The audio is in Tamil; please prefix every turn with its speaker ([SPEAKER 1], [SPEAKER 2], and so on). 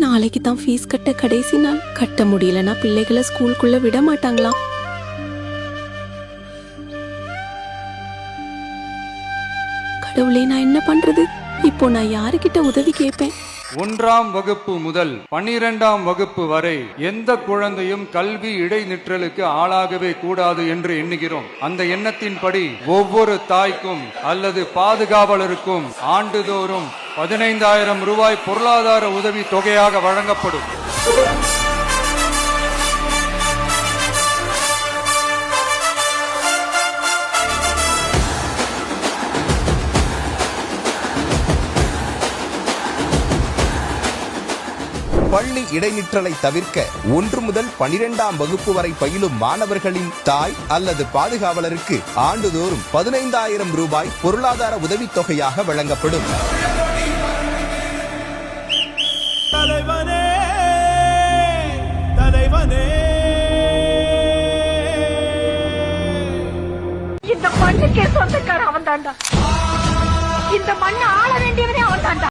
[SPEAKER 1] நாளைக்கு தான் ஃபீஸ் கட்ட கடைசி நாள். கட்ட முடியலன்னா பிள்ளைகளை ஸ்கூலுக்குள்ள விட மாட்டாங்களாம். கடவுளே, நான் என்ன பண்றது? இப்போ நான் யாருக்கிட்ட உதவி கேட்பேன்?
[SPEAKER 2] 1ஆம் வகுப்பு முதல் 12ஆம் வகுப்பு வரை எந்த குழந்தையும் கல்வி இடைநிற்றலுக்கு ஆளாகவே கூடாது என்று எண்ணுகிறோம். அந்த எண்ணத்தின்படி ஒவ்வொரு தாய்க்கும் அல்லது பாதுகாவலருக்கும் ஆண்டுதோறும் 15,000 ரூபாய் பொருளாதார உதவி தொகையாக வழங்கப்படும்.
[SPEAKER 3] பள்ளி இடைநிற்றலை தவிர்க்க 1 முதல் 12ஆம் வகுப்பு வரை பயிலும் மாணவர்களின் தாய் அல்லது பாதுகாவலருக்கு ஆண்டுதோறும் 15,000 ரூபாய் பொருளாதார உதவித்தொகையாக வழங்கப்படும்.
[SPEAKER 4] தலைவனே, தலைவனே,
[SPEAKER 5] இந்த மண்ணுக்கே சொந்தக்கார அவன் தாண்டா. இந்த மண்ணை ஆள வேண்டியவனே அவன் தாண்டா.